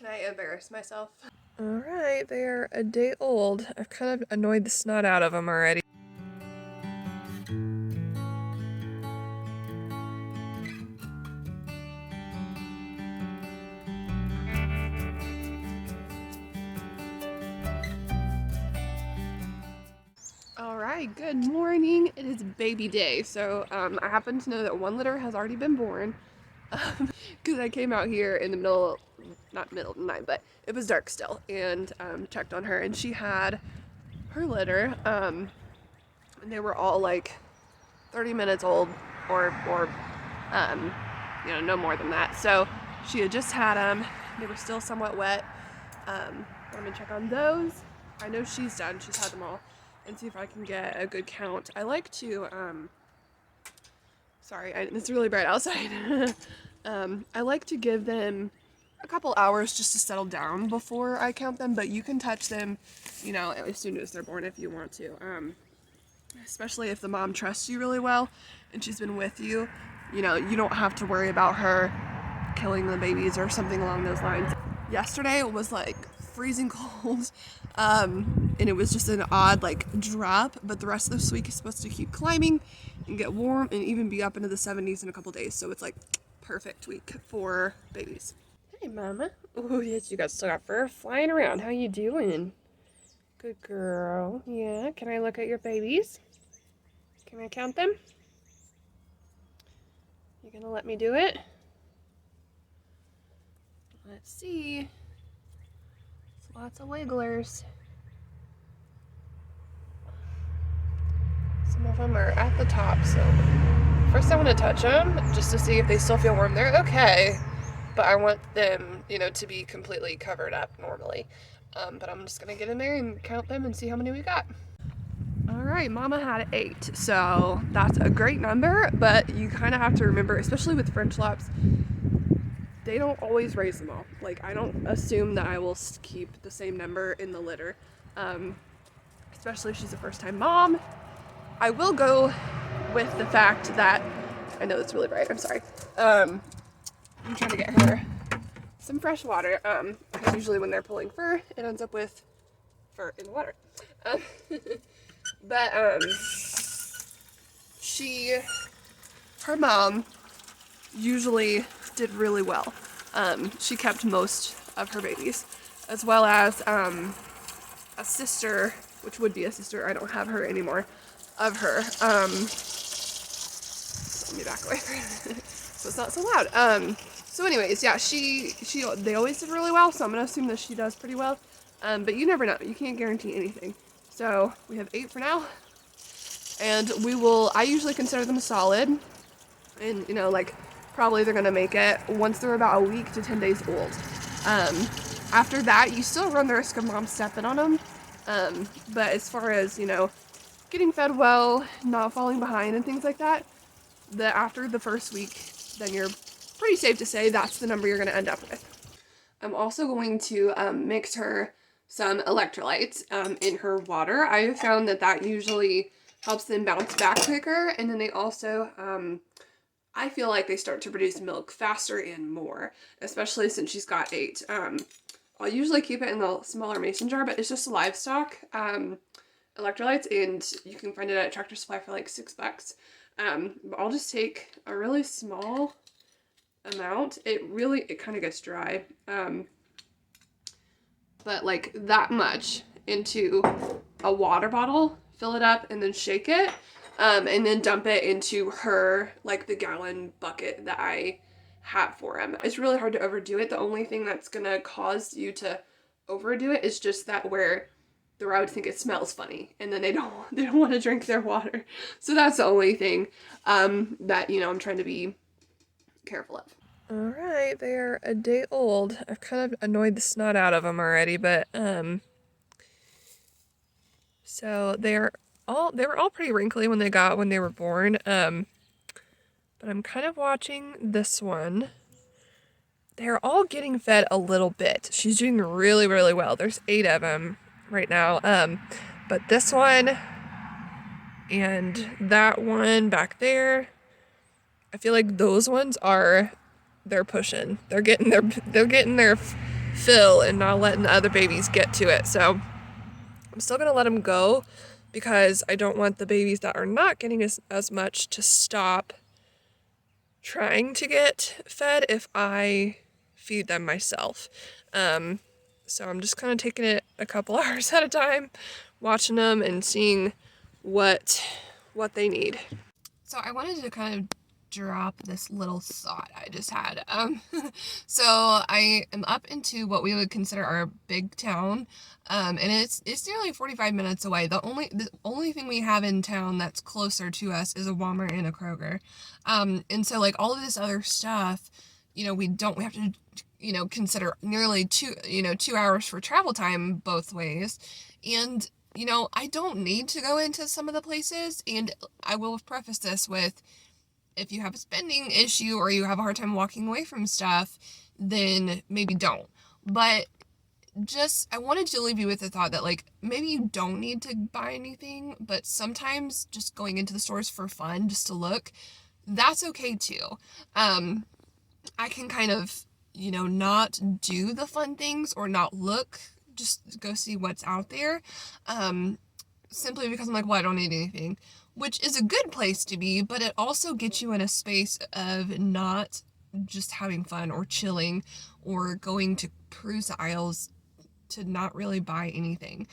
Can I embarrass myself? Alright, they are a day old. I've kind of annoyed the snot out of them already. Alright, good morning. It is baby day. So I happen to know that one litter has already been born. Because I came out here in the not middle of the night, but it was dark still, and checked on her, and she had her litter. And they were all like 30 minutes old, or um, no more than that. So she had just had them. They were still somewhat wet. I'm gonna check on those. I know she's done. She's had them all, and see if I can get a good count. I like to. It's really bright outside. I like to give them a couple hours just to settle down before I count them, but you can touch them, as soon as they're born if you want to. Especially if the mom trusts you really well and she's been with you, you don't have to worry about her killing the babies or something along those lines. Yesterday it was like freezing cold, and it was just an odd drop, but the rest of this week is supposed to keep climbing and get warm and even be up into the 70s in a couple days, so it's like perfect week for babies. Hey mama. Oh yes, you still got fur flying around. How you doing? Good girl. Yeah, can I look at your babies? Can I count them? You gonna let me do it? Let's see. It's lots of wigglers. Some of them are at the top, so first I want to touch them just to see if they still feel warm. They're okay, but I want them, to be completely covered up normally. But I'm just gonna get in there and count them and see how many we got. All right, Mama had 8, so that's a great number, but you kind of have to remember, especially with French Laps, they don't always raise them all. I don't assume that I will keep the same number in the litter, especially if she's a first-time mom. I will go with the fact that, I know it's really bright, I'm sorry. I'm trying to get her some fresh water, because usually when they're pulling fur, it ends up with fur in the water. But her mom usually did really well. She kept most of her babies, as well as a sister, which would be a sister, I don't have her anymore, of her. Let me back away for a minute so it's not so loud. So anyways, yeah, they always did really well, so I'm gonna assume that she does pretty well. But you never know, you can't guarantee anything. So we have 8 for now, and I usually consider them solid, and probably they're gonna make it once they're about a week to 10 days old. After that, you still run the risk of mom stepping on them, but as far as, getting fed well, not falling behind and things like that, after the first week, then you're pretty safe to say that's the number you're gonna end up with. I'm also going to mix her some electrolytes in her water. I have found that usually helps them bounce back quicker, and then they also, I feel like they start to produce milk faster and more, especially since she's got 8. I'll usually keep it in the smaller mason jar, but it's just livestock electrolytes, and you can find it at Tractor Supply for like $6. But I'll just take a really small amount. It kind of gets dry, but like that much into a water bottle, fill it up, and then shake it, and then dump it into her, the gallon bucket that I have for him. It's really hard to overdo it. The only thing that's gonna cause you to overdo it is just that where I would think it smells funny, and then they don't want to drink their water. So that's the only thing that I'm trying to be careful of. Alright, they are a day old. I've kind of annoyed the snot out of them already, but so they were all pretty wrinkly when they were born. But I'm kind of watching this one. They're all getting fed a little bit. She's doing really, really well. There's 8 of them right now. But this one and that one back there, I feel like those ones they're pushing. They're getting their fill and not letting the other babies get to it. So I'm still gonna let them go because I don't want the babies that are not getting as much to stop trying to get fed if I feed them myself. So I'm just kind of taking it a couple hours at a time, watching them and seeing what they need. So I wanted to kind of drop this little thought I just had. So I am up into what we would consider our big town, and it's nearly 45 minutes away. The only thing we have in town that's closer to us is a Walmart and a Kroger, and so like all of this other stuff, we have to, consider nearly 2 hours for travel time both ways, and I don't need to go into some of the places, and I will preface this with, if you have a spending issue or you have a hard time walking away from stuff, then maybe don't. But I wanted to leave you with the thought that, like, maybe you don't need to buy anything, but sometimes just going into the stores for fun, just to look, that's okay too. I can kind of, not do the fun things or not look, just go see what's out there, simply because I'm like, well, I don't need anything, which is a good place to be, but it also gets you in a space of not just having fun or chilling or going to peruse the aisles to not really buy anything.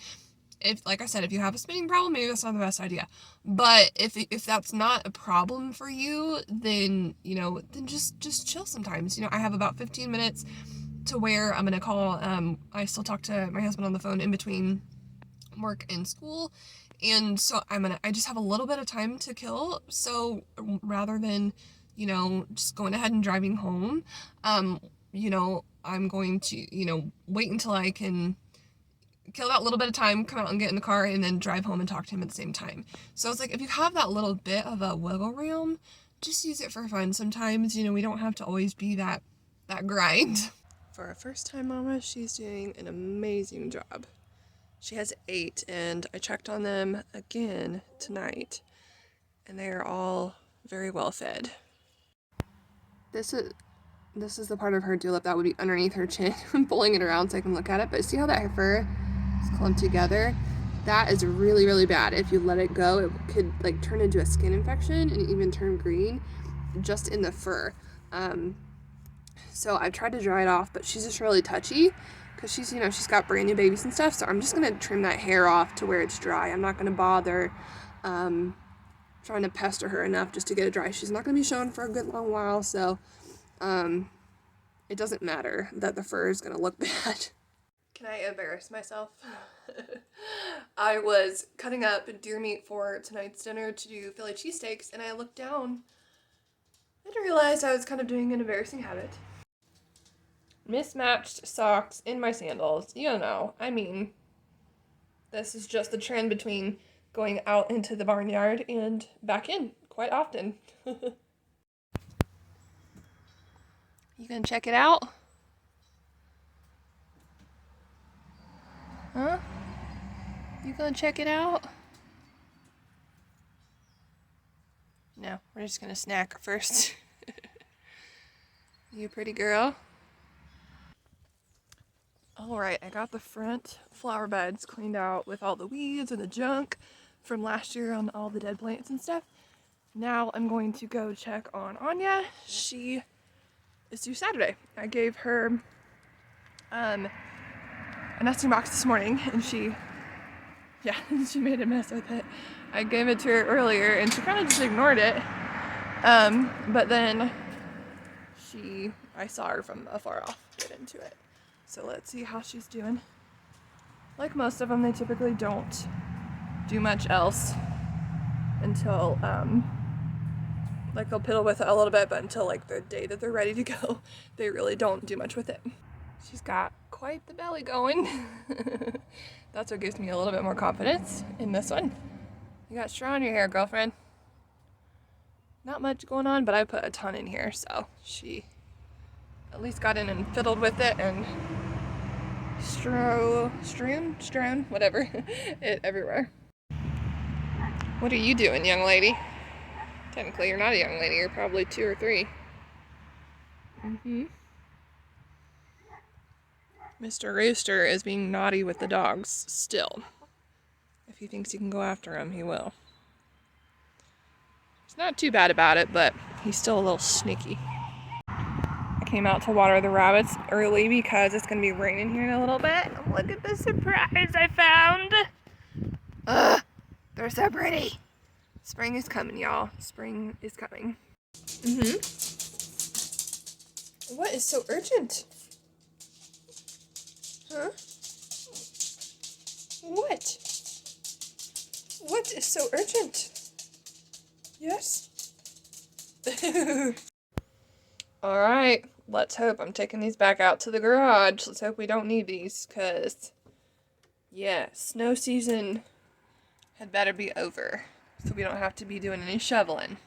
Like I said, if you have a spending problem, maybe that's not the best idea. But if that's not a problem for you, then, then just chill sometimes. I have about 15 minutes to where I'm gonna call. I still talk to my husband on the phone in between work and school, and so I just have a little bit of time to kill. So rather than, just going ahead and driving home, I'm going to, wait until I can kill that little bit of time, come out and get in the car, and then drive home and talk to him at the same time. So it's like, if you have that little bit of a wiggle room, just use it for fun. Sometimes, we don't have to always be that grind. For a first-time mama, she's doing an amazing job. She has 8, and I checked on them again tonight, and they are all very well fed. This is the part of her dewlap that would be underneath her chin. I'm pulling it around so I can look at it, but see how that fur is clumped together? That is really, really bad. If you let it go, it could like turn into a skin infection and even turn green just in the fur. So I've tried to dry it off, but she's just really touchy because she's got brand new babies and stuff. So I'm just gonna trim that hair off to where it's dry. I'm not gonna bother trying to pester her enough just to get it dry. She's not gonna be shown for a good long while, so it doesn't matter that the fur is gonna look bad. Can I embarrass myself? I was cutting up deer meat for tonight's dinner to do Philly cheesesteaks, and I looked down and realized I was kind of doing an embarrassing habit. Mismatched socks in my sandals. This is just the trend between going out into the barnyard and back in quite often. You gonna check it out? Huh? You gonna check it out? No, we're just gonna snack first. You pretty girl. Alright, I got the front flower beds cleaned out with all the weeds and the junk from last year on all the dead plants and stuff. Now I'm going to go check on Anya. She is due Saturday. I gave her a nesting box this morning, and she made a mess with it. I gave it to her earlier and she kind of just ignored it. But then I saw her from afar off get into it. So let's see how she's doing. Like most of them, they typically don't do much else until, like they'll piddle with it a little bit, but until like the day that they're ready to go, they really don't do much with it. She's got quite the belly going. That's what gives me a little bit more confidence in this one. You got straw in your hair, girlfriend. Not much going on, but I put a ton in here, so she at least got in and fiddled with it and strewn, whatever, it everywhere. What are you doing, young lady? Technically, you're not a young lady. You're probably 2 or 3. Mr. Rooster is being naughty with the dogs still. If he thinks he can go after him, he will. He's not too bad about it, but he's still a little sneaky. I came out to water the rabbits early because it's going to be raining here in a little bit. Look at the surprise I found. Ugh, they're so pretty. Spring is coming, y'all. Spring is coming. What is so urgent? Huh? What? What is so urgent? Yes? Alright, let's hope. I'm taking these back out to the garage. Let's hope we don't need these, because, yeah, snow season had better be over, so we don't have to be doing any shoveling.